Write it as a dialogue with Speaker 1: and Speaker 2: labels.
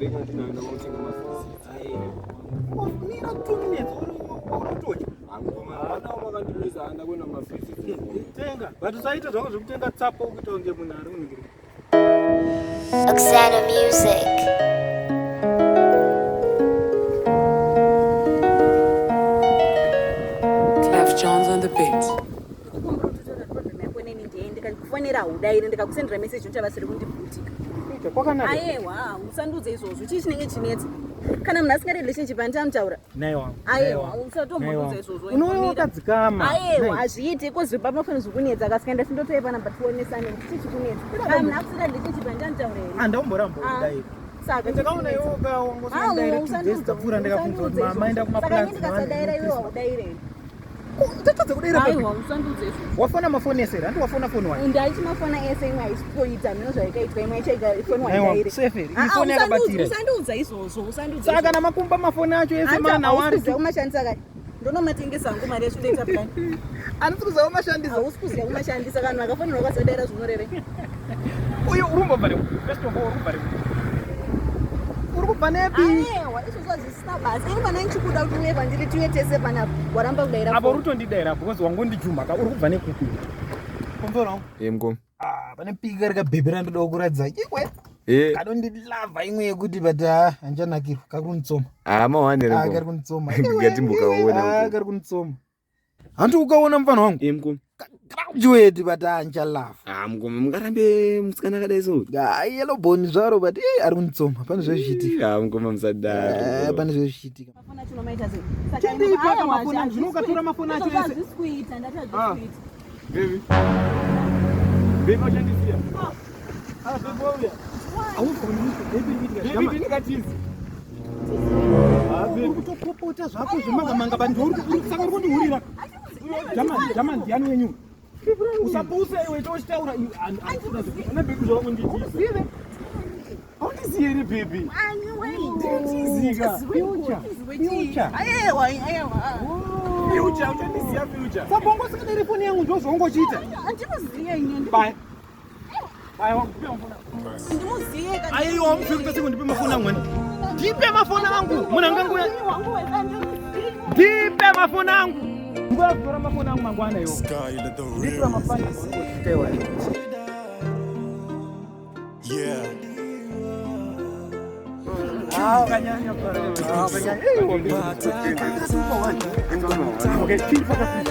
Speaker 1: mari ngandinaenda kutenga mafisi.
Speaker 2: Mira 2 minutes unotocha.
Speaker 1: Hapana wakandibvisa anda kwenda mafisi.
Speaker 2: Tenga. But usaita zvangu zvekutenga tsapo kutonge munhu ari kuningirira.
Speaker 3: Kubetsera music.
Speaker 4: John's on the beat.
Speaker 5: Ndikakufonera udaire ndikakusendera message kuti vasiri kundiputika.
Speaker 2: Kwakanaka.
Speaker 5: Aiwa, usandudze izvozvo. Chii chinenge chinetsa? Kana munhu asingadi relationship andamutaura.
Speaker 2: Naiwa.
Speaker 5: Aiwa, usatombodudza izvozvo.
Speaker 2: Unoona wakadzikama.
Speaker 5: Aiwa, azviiti kozve panofanira zvokunetsa kasikaenda sindotoye pana pationesane kuti chii chikunetsa. Kana munhu akusida relationship andamutaura here.
Speaker 2: Andamboramba udaire.
Speaker 5: Saka
Speaker 2: ndakaona iwe ukawangosana direct guest tapfuura ndikabvunza kuti mama enda kumaplan.
Speaker 5: Saka ndikasadaira iwe udaire.
Speaker 2: Tatadza kudaira
Speaker 5: aiwa usandudze izvo.
Speaker 2: Wafona mafoni ese handi wafona foni wayo.
Speaker 5: Ndaichi mafona ese imwe aisipoita mino zvaikaitwa imwe chaiga foni wayo.
Speaker 2: Sefer ifoni yakabatira.
Speaker 5: Usandudza izvozvo usandudza.
Speaker 2: Saka namakumba mafoni acho ese mana wari.
Speaker 5: Usikuziva kumashandisa kati. Ndonomatengesa hangu mari yeshudenza plan.
Speaker 2: Anikuziva kumashandisa.
Speaker 5: Usikuziva kumashandisa kana vakafanira kwasadaira zvinoreve.
Speaker 2: Uyu urumba bari. First of all urumba bari. Urumba nepi?
Speaker 5: Aiwa izvozvo zvisina basa. Ini pana nchikuda kuti uye pandiri tiwe tese pana waramba kudaira.
Speaker 2: Abo rutondidaira because wangondijumba ka uri kubva nekupi. Komvera.
Speaker 1: Mko.
Speaker 2: Pane pika rikabhebhera ndoda kuradza. Ikwe. Kadondilava imwe yekuti but anjanakirwa kakunitsoma.
Speaker 1: Mawanere ngo.
Speaker 2: Kari kunitsoma.
Speaker 1: Ngatimbukaona.
Speaker 2: Kari kunitsoma. Hanti ukaona mfana wangu?
Speaker 1: Mko.
Speaker 2: Graduate but anjalava.
Speaker 1: Mko mungarambe musikana kadai so.
Speaker 2: Yellow bone zvaro but ari kunitsoma. Pane zvezvichitika.
Speaker 1: Mko musadaro.
Speaker 2: Pane zvezvichitika.
Speaker 5: Mafona chinomaita sei?
Speaker 2: Saka ndi paka mafona zvinokatora mafona acho ese.
Speaker 5: Azvisikuita ndatadzisikuita.
Speaker 1: Baby. Baby wachandisiya.
Speaker 2: Baby wauya. Baby ndikatizi. Baby kutopopota zvako zvemanga bantu uri saka uri kundihurira. Jama ndiani wenyu? Usapuse iwe toshitaura ana baby zvawo kundidziza. Aundiziye ere baby? Ndizika. Future.
Speaker 5: Aiwa.
Speaker 1: Future uchandisiya future.
Speaker 2: Sabongo sikadere foni yangu ndozvongochita.
Speaker 5: Andikuziye ine.
Speaker 2: Bye. Bye wangupe mafona.
Speaker 5: Ndimuziye kana.
Speaker 2: Aiwa mfika siku ndipe mafona yangu. Ndipe mafona yangu. Munangangu ya. Ndipe mafona yangu. Ngwavura mafona yangu mangwana yo. Ndipe mafona yangu.
Speaker 6: Yeah.
Speaker 2: Kanyanya kwa. Okay, keep focusing.